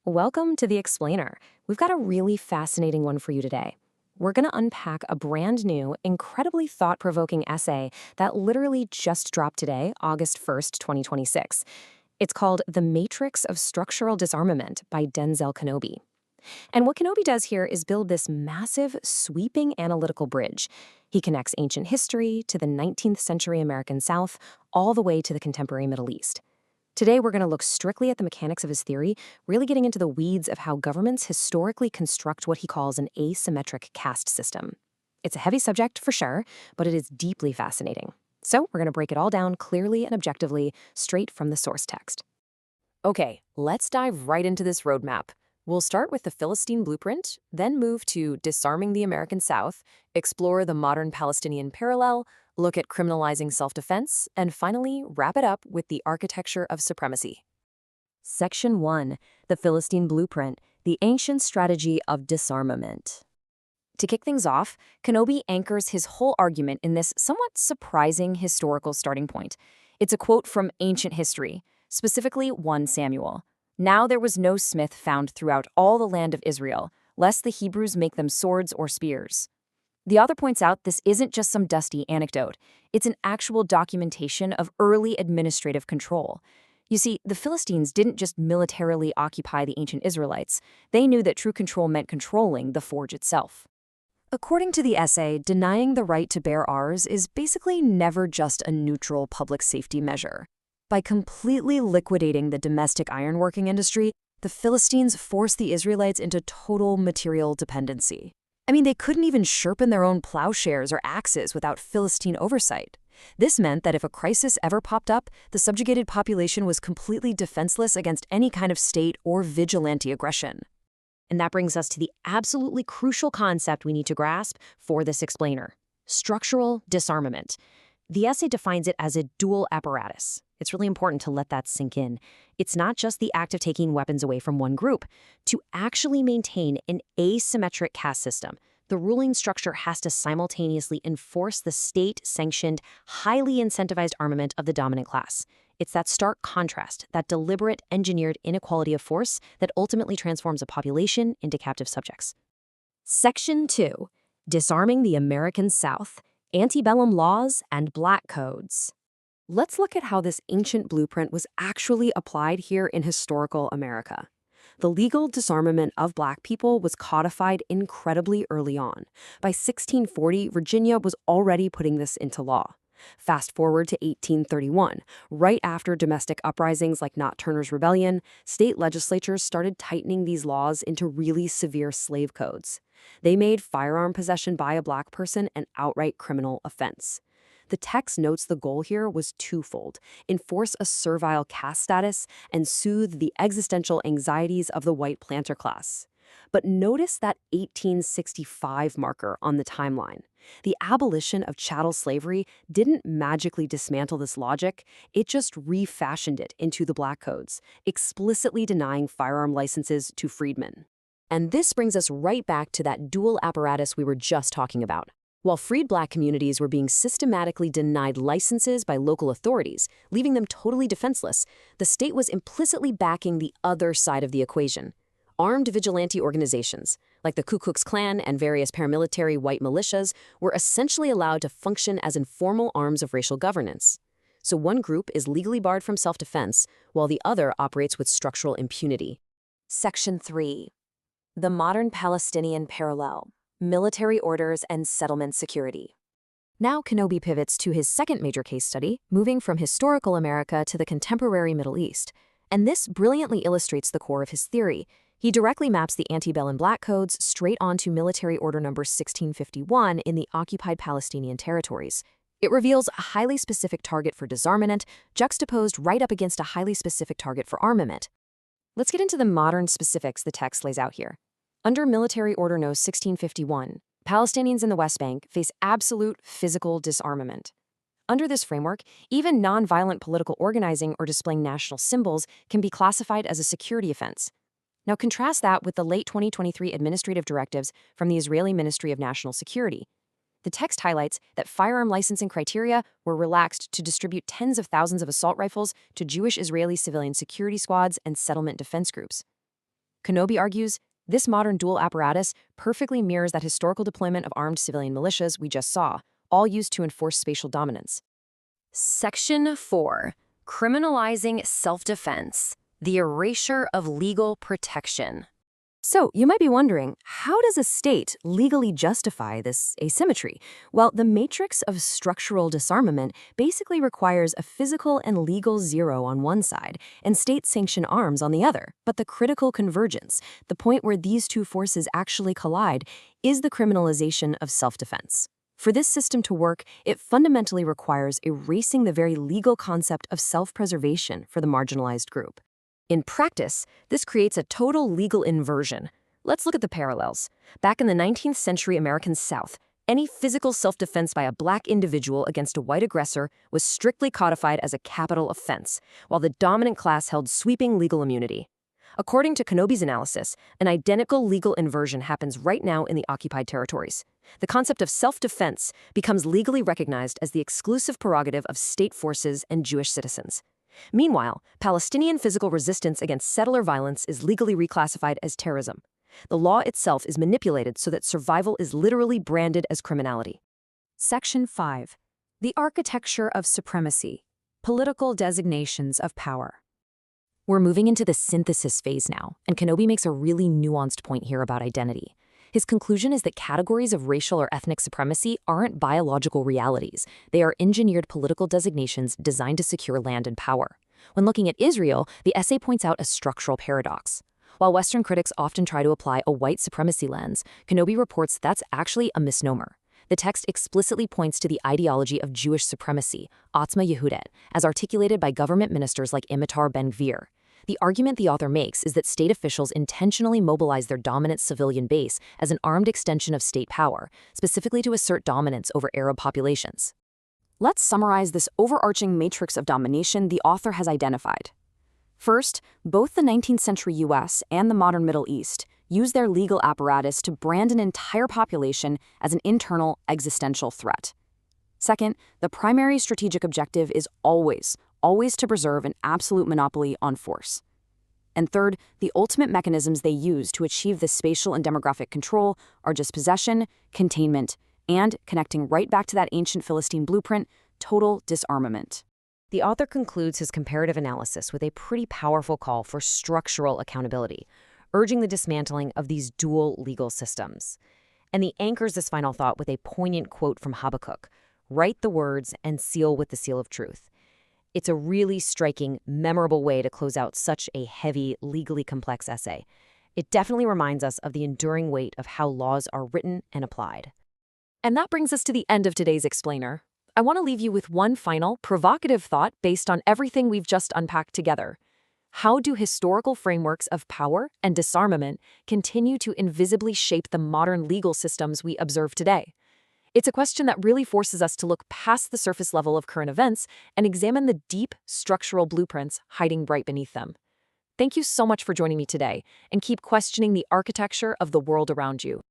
Welcome to The Explainer. We've got a really fascinating one for you today. We're going to unpack a brand new, incredibly thought-provoking essay that literally just dropped today, August 1st, 2026. It's called The Matrix of Structural Disarmament by Denzel Kenobi. And what Kenobi does here is build this massive, sweeping analytical bridge. He connects ancient history to the 19th century American South, all the way to the contemporary Middle East. Today, we're going to look strictly at the mechanics of his theory, really getting into the weeds of how governments historically construct what he calls an asymmetric caste system. It's a heavy subject for sure, but it is deeply fascinating. So we're going to break it all down clearly and objectively, straight from the source text. Okay, let's dive right into this roadmap. We'll start with the Philistine blueprint, then move to disarming the American South, explore the modern Palestinian parallel, look at criminalizing self-defense, and finally wrap it up with the architecture of supremacy. Section 1. The Philistine Blueprint, the Ancient Strategy of Disarmament. To kick things off, Kenobi anchors his whole argument in this somewhat surprising historical starting point. It's a quote from ancient history, specifically 1 Samuel. Now there was no smith found throughout all the land of Israel, lest the Hebrews make them swords or spears. The author points out this isn't just some dusty anecdote. It's an actual documentation of early administrative control. You see, the Philistines didn't just militarily occupy the ancient Israelites. They knew that true control meant controlling the forge itself. According to the essay, denying the right to bear arms is basically never just a neutral public safety measure. By completely liquidating the domestic ironworking industry, the Philistines forced the Israelites into total material dependency. I mean, they couldn't even sharpen their own plowshares or axes without Philistine oversight. This meant that if a crisis ever popped up, the subjugated population was completely defenseless against any kind of state or vigilante aggression. And that brings us to the absolutely crucial concept we need to grasp for this explainer: structural disarmament. The essay defines it as a dual apparatus. It's really important to let that sink in. It's not just the act of taking weapons away from one group. To actually maintain an asymmetric caste system, the ruling structure has to simultaneously enforce the state-sanctioned, highly incentivized armament of the dominant class. It's that stark contrast, that deliberate, engineered inequality of force that ultimately transforms a population into captive subjects. Section 2. Disarming the American South, Antebellum Laws and Black Codes. Let's look at how this ancient blueprint was actually applied here in historical America. The legal disarmament of Black people was codified incredibly early on. By 1640, Virginia was already putting this into law. Fast forward to 1831, right after domestic uprisings like Nat Turner's Rebellion, state legislatures started tightening these laws into really severe slave codes. They made firearm possession by a Black person an outright criminal offense. The text notes the goal here was twofold: enforce a servile caste status and soothe the existential anxieties of the white planter class. But notice that 1865 marker on the timeline. The abolition of chattel slavery didn't magically dismantle this logic, it just refashioned it into the Black Codes, explicitly denying firearm licenses to freedmen. And this brings us right back to that dual apparatus we were just talking about. While freed Black communities were being systematically denied licenses by local authorities, leaving them totally defenseless, the state was implicitly backing the other side of the equation. Armed vigilante organizations, like the Ku Klux Klan and various paramilitary white militias, were essentially allowed to function as informal arms of racial governance. So one group is legally barred from self-defense, while the other operates with structural impunity. Section 3. The Modern Palestinian Parallel, Military Orders and Settlement Security. Now Kenobi pivots to his second major case study, moving from historical America to the contemporary Middle East. And this brilliantly illustrates the core of his theory. He directly maps the antebellum Black Codes straight onto Military Order number 1651 in the occupied Palestinian territories. It reveals a highly specific target for disarmament, juxtaposed right up against a highly specific target for armament. Let's get into the modern specifics the text lays out here. Under Military Order No. 1651, Palestinians in the West Bank face absolute physical disarmament. Under this framework, even nonviolent political organizing or displaying national symbols can be classified as a security offense. Now contrast that with the late 2023 administrative directives from the Israeli Ministry of National Security. The text highlights that firearm licensing criteria were relaxed to distribute tens of thousands of assault rifles to Jewish Israeli civilian security squads and settlement defense groups. Kenobi argues, this modern dual apparatus perfectly mirrors that historical deployment of armed civilian militias we just saw, all used to enforce spatial dominance. Section 4. Criminalizing self-defense, the erasure of legal protection. So, you might be wondering, how does a state legally justify this asymmetry? Well, the matrix of structural disarmament basically requires a physical and legal zero on one side and state-sanctioned arms on the other. But the critical convergence, the point where these two forces actually collide, is the criminalization of self-defense. For this system to work, it fundamentally requires erasing the very legal concept of self-preservation for the marginalized group. In practice, this creates a total legal inversion. Let's look at the parallels. Back in the 19th century American South, any physical self-defense by a black individual against a white aggressor was strictly codified as a capital offense, while the dominant class held sweeping legal immunity. According to Kenobi's analysis, an identical legal inversion happens right now in the occupied territories. The concept of self-defense becomes legally recognized as the exclusive prerogative of state forces and Jewish citizens. Meanwhile, Palestinian physical resistance against settler violence is legally reclassified as terrorism. The law itself is manipulated so that survival is literally branded as criminality. Section 5. The architecture of supremacy. Political designations of power. We're moving into the synthesis phase now, and Kenobi makes a really nuanced point here about identity. His conclusion is that categories of racial or ethnic supremacy aren't biological realities. They are engineered political designations designed to secure land and power. When looking at Israel, the essay points out a structural paradox. While Western critics often try to apply a white supremacy lens, Kenobi reports that's actually a misnomer. The text explicitly points to the ideology of Jewish supremacy, Otzma Yehudet, as articulated by government ministers like Imitar Ben-Gvir. The argument the author makes is that state officials intentionally mobilize their dominant civilian base as an armed extension of state power, specifically to assert dominance over Arab populations. Let's summarize this overarching matrix of domination the author has identified. First, both the 19th century US and the modern Middle East use their legal apparatus to brand an entire population as an internal existential threat. Second, the primary strategic objective is always to preserve an absolute monopoly on force. And third, the ultimate mechanisms they use to achieve this spatial and demographic control are dispossession, containment, and, connecting right back to that ancient Philistine blueprint, total disarmament. The author concludes his comparative analysis with a pretty powerful call for structural accountability, urging the dismantling of these dual legal systems. And he anchors this final thought with a poignant quote from Habakkuk, "Write the words and seal with the seal of truth." It's a really striking, memorable way to close out such a heavy, legally complex essay. It definitely reminds us of the enduring weight of how laws are written and applied. And that brings us to the end of today's explainer. I want to leave you with one final, provocative thought based on everything we've just unpacked together. How do historical frameworks of power and disarmament continue to invisibly shape the modern legal systems we observe today? It's a question that really forces us to look past the surface level of current events and examine the deep structural blueprints hiding right beneath them. Thank you so much for joining me today, and keep questioning the architecture of the world around you.